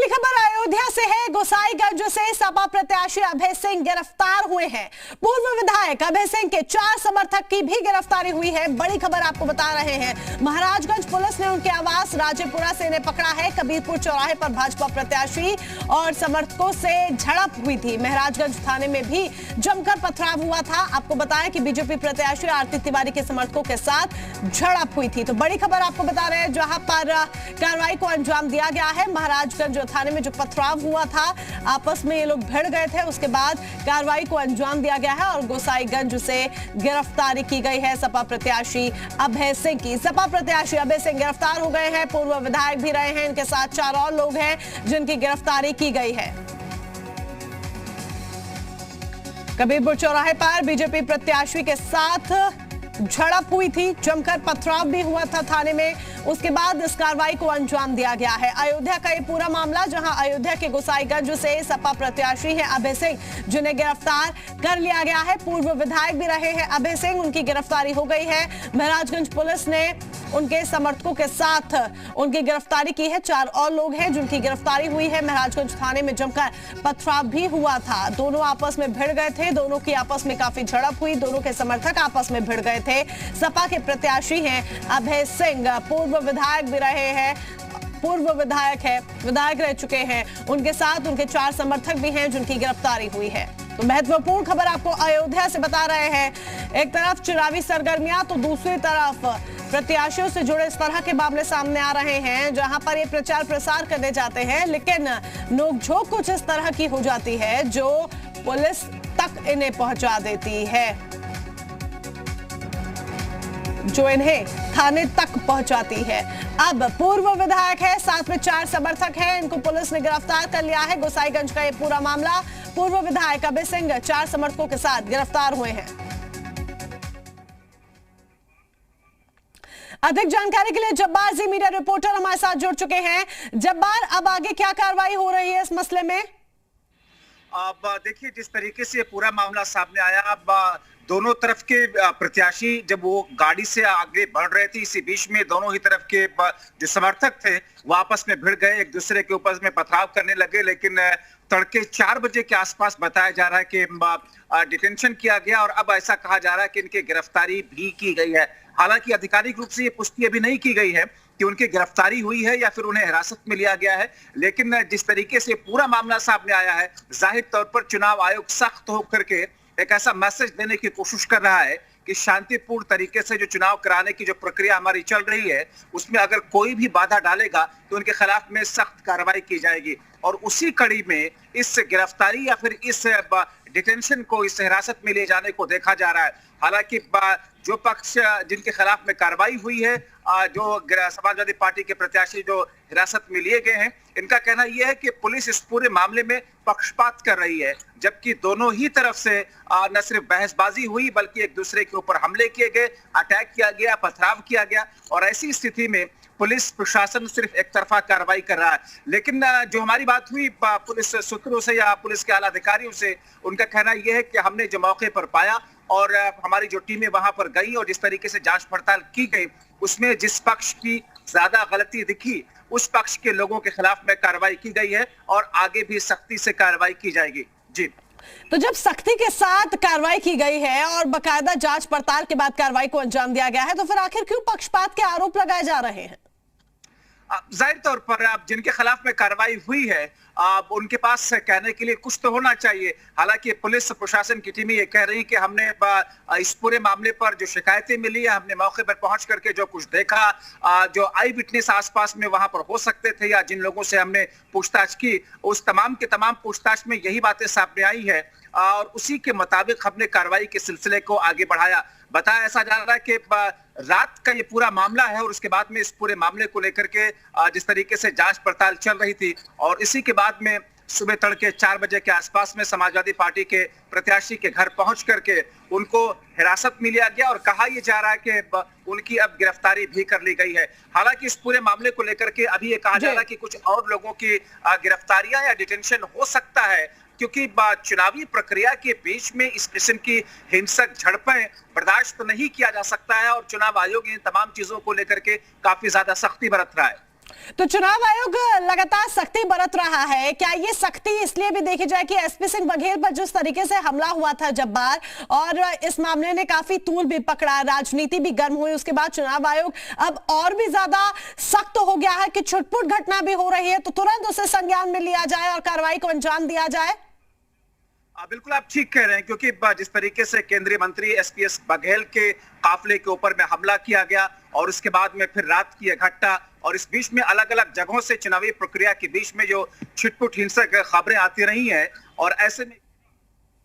बड़ी खबर अयोध्या से है। गोसाईगंज से सपा प्रत्याशी अभय सिंह गिरफ्तार हुए हैं। पूर्व विधायक अभय सिंह के 4 समर्थक की भी गिरफ्तारी हुई है। बड़ी खबर आपको बता रहे हैं। महाराजगंज पुलिस ने उनके आवास राजेपुरा से इन्हें पकड़ा है। कबीरपुर चौराहे पर भाजपा प्रत्याशी और समर्थकों से झड़प हुई थी। महाराजगंज थाने में भी जमकर पथराव हुआ था। आपको बताया कि बीजेपी प्रत्याशी आरती तिवारी के समर्थकों के साथ झड़प हुई थी। तो बड़ी खबर आपको बता रहे हैं, जहां पर कार्रवाई को अंजाम दिया गया है। महाराजगंज थाने में जो पथराव हुआ था, आपस में ये लोग भिड़ गए थे, उसके बाद कार्रवाई को अंजाम दिया गया है और गोसाईगंज से गिरफ्तारी की गई है सपा प्रत्याशी अभय सिंह की। सपा प्रत्याशी अभय सिंह गिरफ्तार हो गए हैं। पूर्व विधायक भी रहे हैं। इनके साथ 4 और लोग हैं जिनकी गिरफ्तारी की गई है। कबीरपुर चौराहे पर बीजेपी प्रत्याशी के साथ झड़प हुई थी। जमकर पथराव भी हुआ था थाने में। उसके बाद इस कार्रवाई को अंजाम दिया गया है। अयोध्या का ये पूरा मामला, जहां अयोध्या के गोसाईगंज से सपा प्रत्याशी हैं अभय सिंह, जिन्हें गिरफ्तार कर लिया गया है। पूर्व विधायक भी रहे हैं अभय सिंह, उनकी गिरफ्तारी हो गई है। महाराजगंज पुलिस ने उनके समर्थकों के साथ उनकी गिरफ्तारी की है। 4 और लोग हैं जिनकी गिरफ्तारी हुई है। महाराजगंज थाने में जमकर पथराव भी हुआ था। दोनों आपस में भिड़ गए थे। दोनों की आपस में काफी झड़प हुई। दोनों के समर्थक आपस में भिड़ गए थे। सपा के प्रत्याशी हैं अभय सिंह, पूर्व विधायक भी रहे हैं। पूर्व विधायक रह चुके हैं। उनके साथ उनके 4 समर्थक भी हैं जिनकी गिरफ्तारी हुई है। तो महत्वपूर्ण खबर आपको अयोध्या से बता रहे हैं। एक तरफ चुनावी सरगर्मियां, तो दूसरी तरफ प्रत्याशियों से जुड़े इस तरह के मामले सामने आ रहे हैं, जहां पर ये प्रचार प्रसार करने जाते हैं, लेकिन नोकझोंक कुछ इस तरह की हो जाती है जो पुलिस तक इन्हें पहुंचा देती है, जो इन्हें थाने तक पहुंचाती है। अब पूर्व विधायक है, साथ में 4 समर्थक हैं। इनको पुलिस ने गिरफ्तार कर लिया है। गोसाईगंज का ये पूरा मामला, पूर्व विधायक अभय सिंह 4 समर्थकों के साथ गिरफ्तार हुए हैं। अधिक जानकारी के लिए जब्बार जी मीडिया रिपोर्टर हमारे साथ जुड़ चुके हैं। जब्बार, अब आगे क्या कार्रवाई हो रही है इस मसले में? अब देखिए, जिस तरीके से पूरा मामला सामने आया, अब दोनों तरफ के प्रत्याशी जब वो गाड़ी से आगे बढ़ रहे थे, इसी बीच में दोनों ही तरफ के जो समर्थक थे वो आपस में भिड़ गए, एक दूसरे के ऊपर में पथराव करने लगे। लेकिन तड़के 4 बजे के आसपास बताया जा रहा है कि डिटेंशन किया गया और अब ऐसा कहा जा रहा है कि इनकी गिरफ्तारी भी की गई है। हालांकि आधिकारिक रूप से ये पुष्टि अभी नहीं की गई है कि उनकी गिरफ्तारी हुई है या फिर उन्हें हिरासत में लिया गया है। लेकिन जिस तरीके से पूरा मामला सामने आया है, जाहिर तौर पर चुनाव आयोग सख्त होकर के एक ऐसा मैसेज देने की कोशिश कर रहा है कि शांतिपूर्ण तरीके से जो चुनाव कराने की जो प्रक्रिया हमारी चल रही है, उसमें अगर कोई भी बाधा डालेगा तो उनके खिलाफ में सख्त कार्रवाई की जाएगी। और उसी कड़ी में इस गिरफ्तारी या फिर इस डिटेंशन को, इस हिरासत में ले जाने को देखा जा रहा है। हालांकि जो पक्ष जिनके खिलाफ में कार्रवाई हुई है, जो समाजवादी पार्टी के प्रत्याशी जो हिरासत में लिए गए हैं, इनका कहना यह है कि पुलिस इस पूरे मामले में पक्षपात कर रही है, जबकि दोनों ही तरफ से न सिर्फ बहसबाजी हुई बल्कि एक दूसरे के ऊपर हमले किए गए, अटैक किया गया, पथराव किया गया। और ऐसी स्थिति में पुलिस प्रशासन सिर्फ एक तरफा कार्रवाई कर रहा है। लेकिन जो हमारी बात हुई पुलिस सूत्रों से या पुलिस के आला अधिकारियों से, उनका कहना यह है कि हमने जो मौके पर पाया और हमारी जो टीमें वहां पर गई और जिस तरीके से जांच पड़ताल की गई, उसमें जिस पक्ष की ज्यादा गलती दिखी उस पक्ष के लोगों के खिलाफ में कार्रवाई की गई है और आगे भी सख्ती से कार्रवाई की जाएगी। जी, तो जब सख्ती के साथ कार्रवाई की गई है और बकायदा जांच पड़ताल के बाद कार्रवाई को अंजाम दिया गया है, तो फिर आखिर क्यों पक्षपात के आरोप लगाए जा रहे हैं? जाहिर तौर पर अब जिनके खिलाफ में कार्रवाई हुई है, उनके पास कहने के लिए कुछ तो होना चाहिए। हालांकि पुलिस प्रशासन की टीमें ये कह रही कि हमने इस पूरे मामले पर जो शिकायतें मिली है, हमने मौके पर पहुंच करके जो कुछ देखा, जो आई विटनेस आसपास में वहां पर हो सकते थे या जिन लोगों से हमने पूछताछ की, उस तमाम के तमाम पूछताछ में यही बातें सामने आई है और उसी के मुताबिक हमने कार्रवाई के सिलसिले को आगे बढ़ाया। बताया ऐसा जा रहा है कि रात का ये पूरा मामला है और उसके बाद में इस पूरे मामले को लेकर के जिस तरीके से जांच पड़ताल चल रही थी और इसी के बाद में सुबह तड़के 4 बजे के आसपास में समाजवादी पार्टी के प्रत्याशी के घर पहुंच करके उनको हिरासत में लिया गया और कहा यह जा रहा है कि उनकी अब गिरफ्तारी भी कर ली गई है। हालांकि इस पूरे मामले को लेकर के अभी ये कहा जा रहा है कि कुछ और लोगों की गिरफ्तारियां या डिटेंशन हो सकता है, क्योंकि चुनावी प्रक्रिया के बीच में इस किस्म की हिंसक झड़पें बर्दाश्त नहीं किया जा सकता है और चुनाव आयोग इन तमाम चीजों को लेकर के काफी ज्यादा सख्ती बरत रहा है। तो चुनाव आयोग लगातार सख्ती बरत रहा है। क्या ये सख्ती इसलिए भी देखी जाए कि एसपी सिंह बघेल पर जिस तरीके से हमला हुआ था जब्बार, और इस मामले ने काफी तूल भी पकड़ा, राजनीति भी गर्म हुई, उसके बाद चुनाव आयोग अब और भी ज्यादा सख्त हो गया है कि छुटपुट घटना भी हो रही है तो तुरंत उसे संज्ञान में लिया जाए और कार्रवाई को अंजाम दिया जाए? बिल्कुल आप ठीक कह रहे हैं, क्योंकि जिस तरीके से केंद्रीय मंत्री एसपीएस बघेल के काफिले के ऊपर में हमला किया गया और उसके बाद में फिर रात की घटना, और इस बीच में अलग अलग जगहों से चुनावी प्रक्रिया के बीच में जो छिटपुट हिंसक खबरें आती रही हैं, और ऐसे में